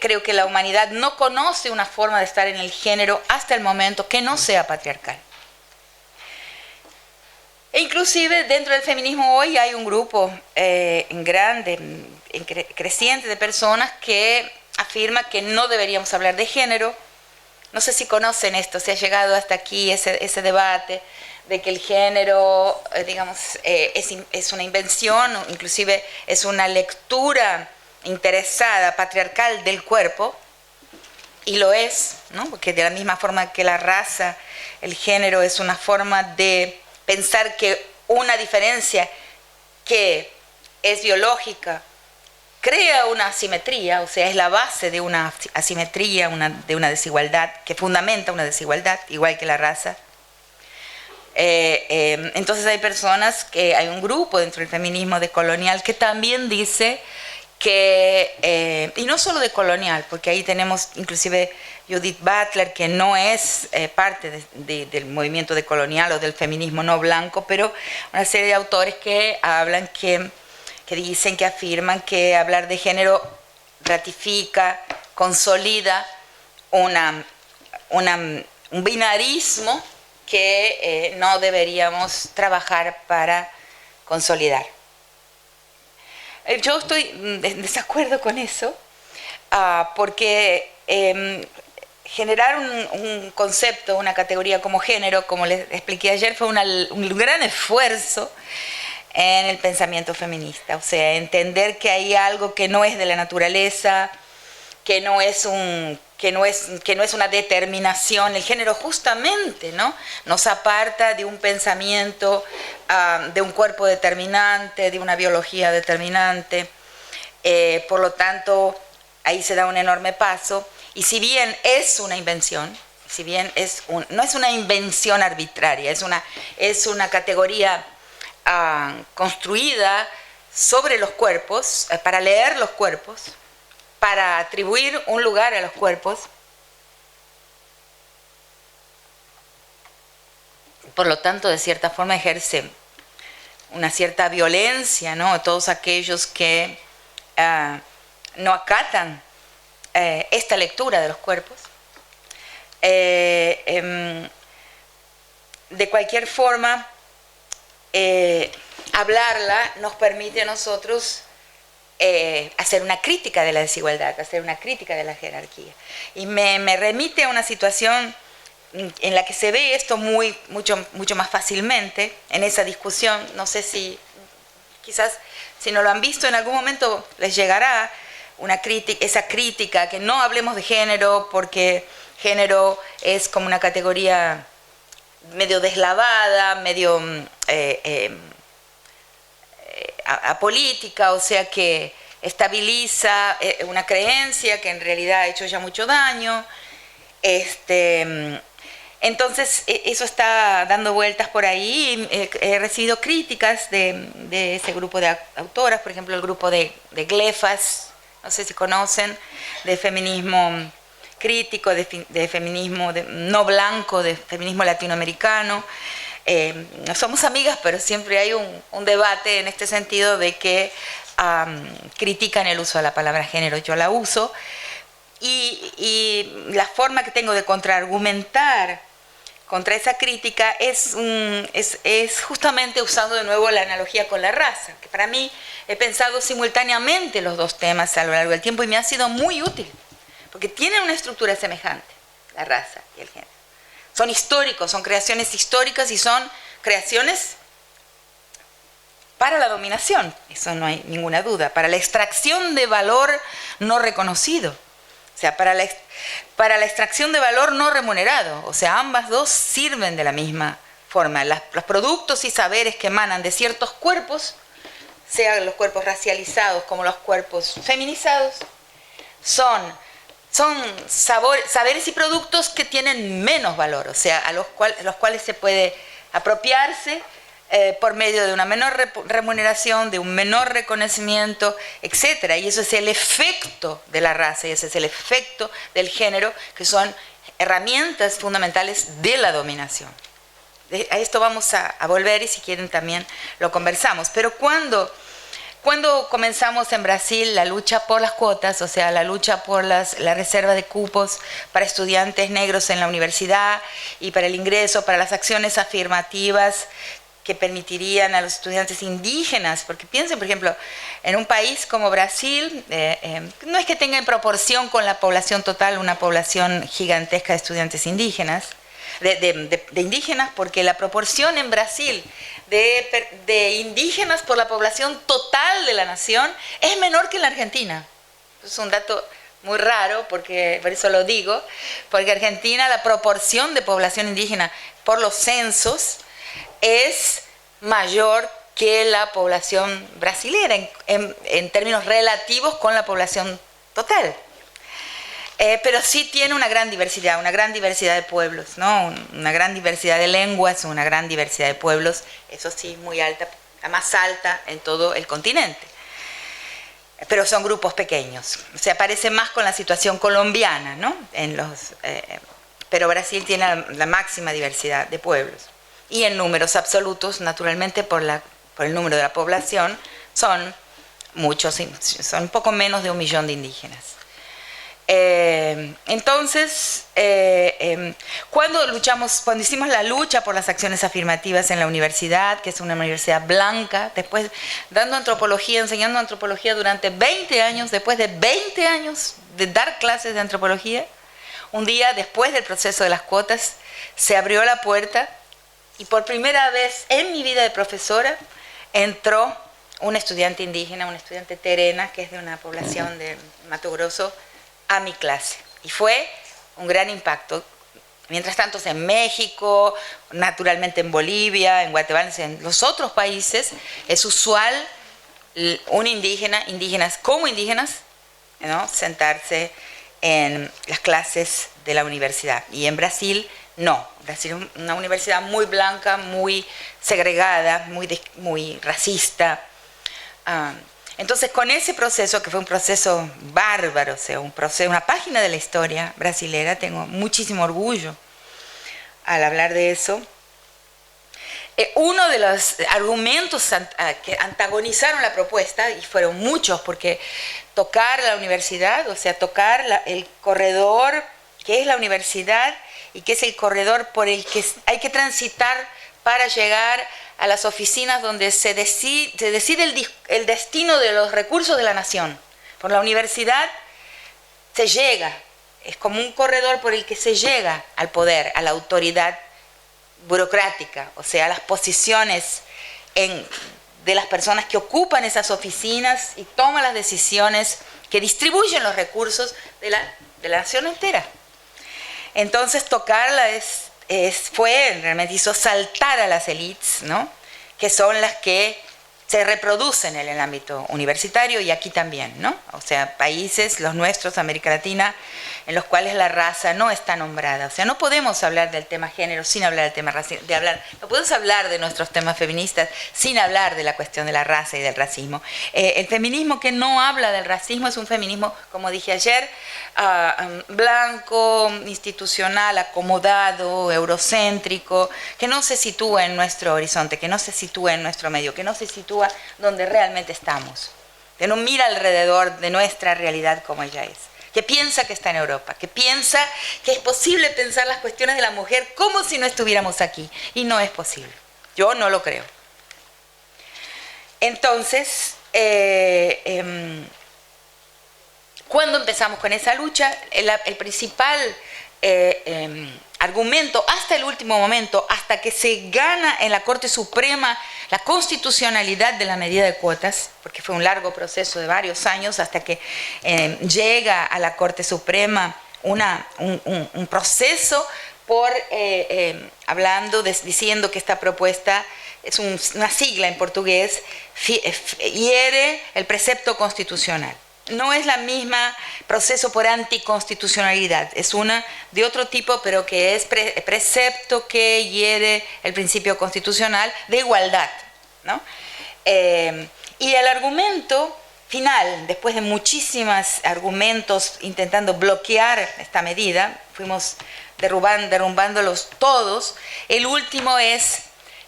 Creo que la humanidad no conoce una forma de estar en el género hasta el momento que no sea patriarcal. E inclusive dentro del feminismo hoy hay un grupo grande, creciente de personas que afirma que no deberíamos hablar de género. No sé si conocen esto, se ha llegado hasta aquí ese debate de que el género, digamos, es una invención, inclusive es una lectura interesada, patriarcal del cuerpo, y lo es, ¿no? Porque de la misma forma que la raza, el género es una forma de pensar que una diferencia que es biológica crea una asimetría, o sea, es la base de una asimetría, de una desigualdad, que fundamenta una desigualdad, igual que la raza. Entonces hay un grupo dentro del feminismo decolonial que también dice que, y no solo decolonial, porque ahí tenemos inclusive Judith Butler, que no es parte del movimiento decolonial o del feminismo no blanco, pero una serie de autores que hablan que dicen, que afirman que hablar de género ratifica, consolida un binarismo que no deberíamos trabajar para consolidar. Yo estoy en desacuerdo con eso, porque generar un concepto, una categoría como género, como les expliqué ayer, fue un gran esfuerzo en el pensamiento feminista. O sea, entender que hay algo que no es de la naturaleza, que no es una determinación. El género justamente, ¿no?, nos aparta de un pensamiento, de un cuerpo determinante, de una biología determinante. Por lo tanto, ahí se da un enorme paso. Y si bien es una invención, no es una invención arbitraria, es una categoría construida sobre los cuerpos, para leer los cuerpos, para atribuir un lugar a los cuerpos. Por lo tanto, de cierta forma ejerce una cierta violencia, ¿no?, todos aquellos que no acatan esta lectura de los cuerpos. De cualquier forma, hablarla nos permite a nosotros hacer una crítica de la desigualdad, hacer una crítica de la jerarquía. Y me remite a una situación en la que se ve esto mucho más fácilmente en esa discusión. No sé si, quizás, si no lo han visto, en algún momento les llegará esa crítica, que no hablemos de género, porque género es como una categoría medio deslavada, medio apolítica, o sea, que estabiliza una creencia que en realidad ha hecho ya mucho daño. Entonces, eso está dando vueltas por ahí. He recibido críticas de ese grupo de autoras, por ejemplo, el grupo de Glefas, no sé si conocen, de feminismo crítico, de feminismo no blanco, de feminismo latinoamericano. No somos amigas, pero siempre hay un debate en este sentido de que critican el uso de la palabra género. Yo la uso, y la forma que tengo de contraargumentar contra esa crítica es justamente usando de nuevo la analogía con la raza, que para mí he pensado simultáneamente los dos temas a lo largo del tiempo y me ha sido muy útil, porque tienen una estructura semejante, la raza y el género. Son históricos, son creaciones históricas y son creaciones para la dominación, eso no hay ninguna duda, para la extracción de valor no reconocido. O sea, para la extracción de valor no remunerado. O sea, ambas dos sirven de la misma forma. Los productos y saberes que emanan de ciertos cuerpos, sean los cuerpos racializados como los cuerpos feminizados, son saberes y productos que tienen menos valor, o sea, a los cuales se puede apropiarse por medio de una menor remuneración, de un menor reconocimiento, etc. Y eso es el efecto de la raza, y ese es el efecto del género, que son herramientas fundamentales de la dominación. A esto vamos a volver, y si quieren también lo conversamos. Pero cuando Cuando comenzamos en Brasil la lucha por las cuotas, o sea, la lucha por la reserva de cupos para estudiantes negros en la universidad y para el ingreso, para las acciones afirmativas que permitirían a los estudiantes indígenas, porque piensen, por ejemplo, en un país como Brasil, no es que tenga en proporción con la población total una población gigantesca de estudiantes indígenas, de indígenas, porque la proporción en Brasil de indígenas por la población total de la nación es menor que en la Argentina. Es un dato muy raro, porque por eso lo digo, porque Argentina la proporción de población indígena por los censos es mayor que la población brasilera en términos relativos con la población total. Pero sí tiene una gran diversidad de pueblos, ¿no? Una gran diversidad de lenguas, una gran diversidad de pueblos, eso sí, muy alta, la más alta en todo el continente. Pero son grupos pequeños, se parece más con la situación colombiana, ¿no? Pero Brasil tiene la máxima diversidad de pueblos. Y en números absolutos, naturalmente, por el número de la población, son muchos, son un poco menos de 1 millón de indígenas. Entonces, cuando hicimos la lucha por las acciones afirmativas en la universidad, que es una universidad blanca, después enseñando antropología durante 20 años, después de 20 años de dar clases de antropología, un día después del proceso de las cuotas, se abrió la puerta y por primera vez en mi vida de profesora entró un estudiante indígena, una estudiante terena, que es de una población de Mato Grosso, a mi clase. Y fue un gran impacto. Mientras tanto, en México, naturalmente en Bolivia, en Guatemala, en los otros países, es usual un indígenas como indígenas, ¿no?, sentarse en las clases de la universidad. Y en Brasil, no. Brasil es una universidad muy blanca, muy segregada, muy racista. Entonces, con ese proceso, que fue un proceso bárbaro, o sea, una página de la historia brasilera, tengo muchísimo orgullo al hablar de eso. Uno de los argumentos que antagonizaron la propuesta, y fueron muchos, porque tocar la universidad, o sea, tocar el corredor que es la universidad y que es el corredor por el que hay que transitar para llegar a las oficinas donde se decide el destino de los recursos de la nación. Por la universidad se llega, es como un corredor por el que se llega al poder, a la autoridad burocrática, o sea, a las posiciones de las personas que ocupan esas oficinas y toman las decisiones que distribuyen los recursos de la nación entera. Entonces, tocarla realmente hizo saltar a las élites, ¿no?, que son las que se reproducen en el ámbito universitario y aquí también, ¿no? O sea, países, los nuestros, América Latina, en los cuales la raza no está nombrada. O sea, no podemos hablar del tema género sin hablar del tema racismo, no podemos hablar de nuestros temas feministas sin hablar de la cuestión de la raza y del racismo. El feminismo que no habla del racismo es un feminismo, como dije ayer, blanco, institucional, acomodado, eurocéntrico, que no se sitúa en nuestro horizonte, que no se sitúa en nuestro medio, que no se sitúa donde realmente estamos, que no mira alrededor de nuestra realidad como ella es, que piensa que está en Europa, que piensa que es posible pensar las cuestiones de la mujer como si no estuviéramos aquí, y no es posible. Yo no lo creo. Entonces, cuando empezamos con esa lucha, el principal argumento hasta el último momento, hasta que se gana en la Corte Suprema la constitucionalidad de la medida de cuotas, porque fue un largo proceso de varios años hasta que llega a la Corte Suprema un proceso diciendo que esta propuesta es una sigla en portugués, hiere el precepto constitucional. No es la misma proceso por anticonstitucionalidad, es una de otro tipo, pero que es precepto que hiere el principio constitucional de igualdad, ¿no? Y el argumento final, después de muchísimos argumentos intentando bloquear esta medida, fuimos derrumbándolos todos, el último es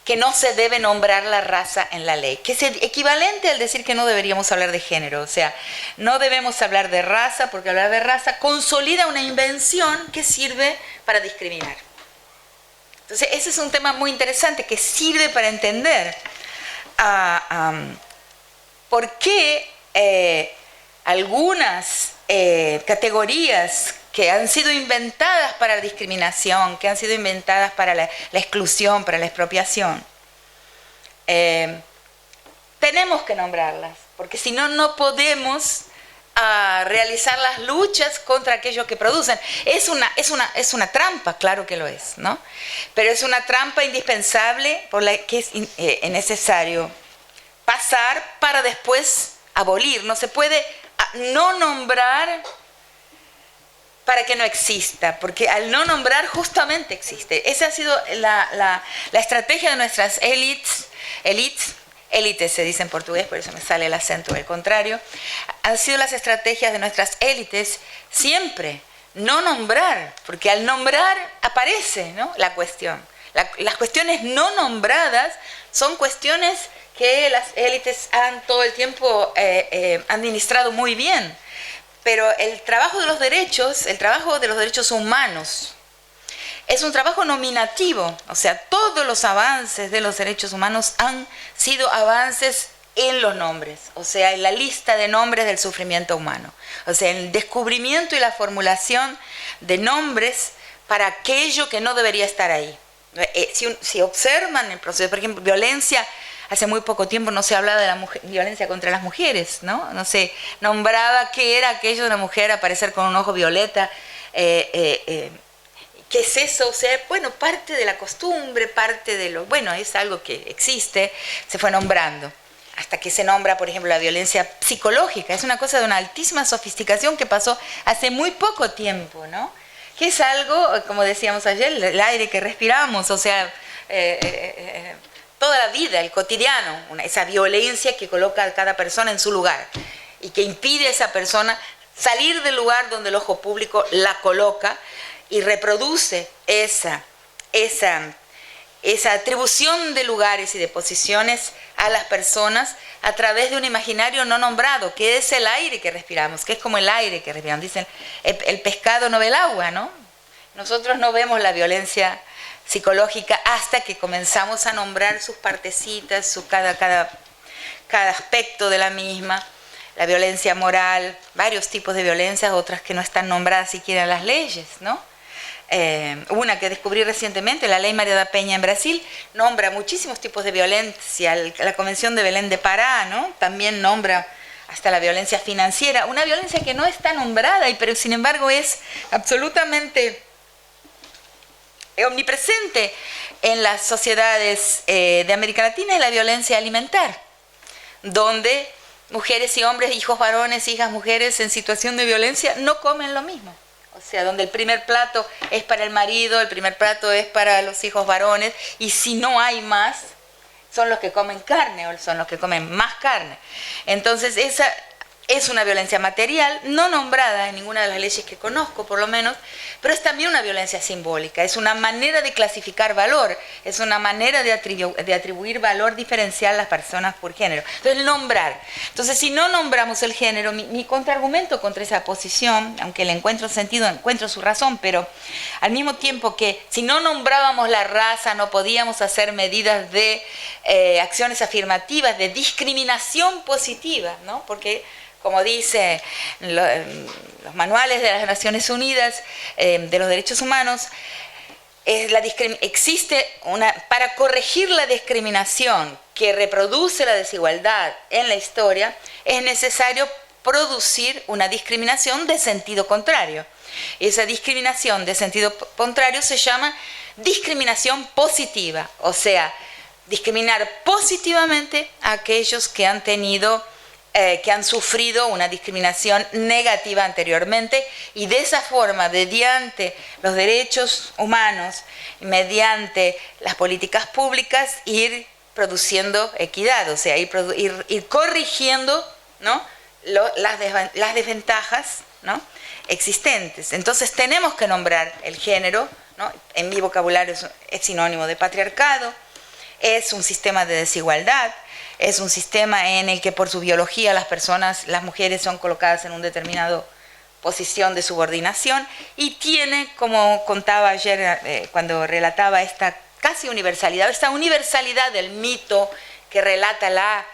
que no se debe nombrar la raza en la ley, que es equivalente al decir que no deberíamos hablar de género. O sea, no debemos hablar de raza porque hablar de raza consolida una invención que sirve para discriminar. Entonces, ese es un tema muy interesante que sirve para entender por qué algunas categorías que han sido inventadas para la discriminación, que han sido inventadas para la exclusión, para la expropiación, tenemos que nombrarlas, porque si no, no podemos realizar las luchas contra aquellos que producen. Es una trampa, claro que lo es, ¿no? Pero es una trampa indispensable por la que es necesario pasar para después abolir. No se puede no nombrar para que no exista, porque al no nombrar justamente existe. Esa ha sido la estrategia de nuestras élites se dice en portugués, por eso me sale el acento del contrario, han sido las estrategias de nuestras élites siempre no nombrar, porque al nombrar aparece, ¿no?, la cuestión. Las cuestiones no nombradas son cuestiones que las élites han todo el tiempo administrado muy bien. Pero el trabajo de los derechos humanos, es un trabajo nominativo. O sea, todos los avances de los derechos humanos han sido avances en los nombres, o sea, en la lista de nombres del sufrimiento humano. O sea, en el descubrimiento y la formulación de nombres para aquello que no debería estar ahí. Si observan el proceso, por ejemplo, violencia. Hace muy poco tiempo no se hablaba de la violencia contra las mujeres, ¿no? No se nombraba qué era aquello de una mujer aparecer con un ojo violeta. ¿Qué es eso? O sea, bueno, parte de la costumbre, parte de lo... Bueno, es algo que existe, se fue nombrando. Hasta que se nombra, por ejemplo, la violencia psicológica. Es una cosa de una altísima sofisticación que pasó hace muy poco tiempo, ¿no? Que es algo, como decíamos ayer, el aire que respiramos, o sea... toda la vida, el cotidiano, esa violencia que coloca a cada persona en su lugar y que impide a esa persona salir del lugar donde el ojo público la coloca y reproduce esa atribución de lugares y de posiciones a las personas a través de un imaginario no nombrado, que es el aire que respiramos, que es como el aire que respiramos. Dicen, el pescado no ve el agua, ¿no? Nosotros no vemos la violencia psicológica hasta que comenzamos a nombrar sus partecitas, cada aspecto de la misma, la violencia moral, varios tipos de violencias, otras que no están nombradas siquiera en las leyes, ¿no? Una que descubrí recientemente, la ley María da Peña en Brasil, nombra muchísimos tipos de violencia. La Convención de Belén de Pará, ¿no?, también nombra hasta la violencia financiera, una violencia que no está nombrada, pero sin embargo es absolutamente omnipresente en las sociedades de América Latina, es la violencia alimentar, donde mujeres y hombres, hijos varones, hijas mujeres en situación de violencia no comen lo mismo. O sea, donde el primer plato es para el marido, el primer plato es para los hijos varones, y si no hay más, son los que comen carne o son los que comen más carne. Entonces, esa es una violencia material, no nombrada en ninguna de las leyes que conozco, por lo menos, pero es también una violencia simbólica, es una manera de clasificar valor, es una manera de atribuir valor diferencial a las personas por género. Entonces, nombrar. Entonces, si no nombramos el género, mi contraargumento contra esa posición, aunque le encuentro sentido, encuentro su razón, pero al mismo tiempo que si no nombrábamos la raza, no podíamos hacer medidas de acciones afirmativas, de discriminación positiva, ¿no? Porque como dice los manuales de las Naciones Unidas de los derechos humanos, existe para corregir la discriminación que reproduce la desigualdad en la historia, es necesario producir una discriminación de sentido contrario. Esa discriminación de sentido contrario se llama discriminación positiva, o sea, discriminar positivamente a aquellos que han sufrido una discriminación negativa anteriormente, y de esa forma, mediante los derechos humanos, mediante las políticas públicas, ir produciendo equidad, o sea, ir corrigiendo, ¿no?, las desventajas, ¿no?, existentes. Entonces tenemos que nombrar el género, ¿no? En mi vocabulario es sinónimo de patriarcado, es un sistema de desigualdad, es un sistema en el que por su biología las mujeres son colocadas en una determinada posición de subordinación y tiene, como contaba ayer cuando relataba esta casi universalidad, esta universalidad del mito que relata la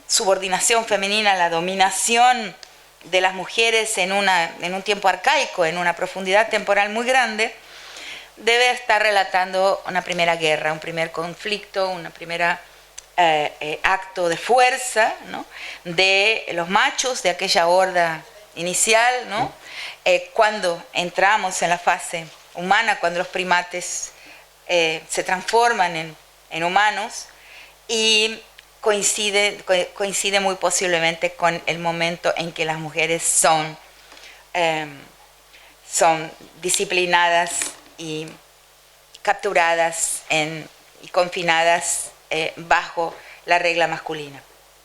subordinación femenina, la dominación de las mujeres en un tiempo arcaico, en una profundidad temporal muy grande, debe estar relatando una primera guerra, un primer conflicto, una primera acto de fuerza, ¿no?, de los machos de aquella horda inicial, ¿no? Cuando entramos en la fase humana, cuando los primates se transforman en humanos, y coincide muy posiblemente con el momento en que las mujeres son disciplinadas y capturadas y confinadas bajo la regla masculina.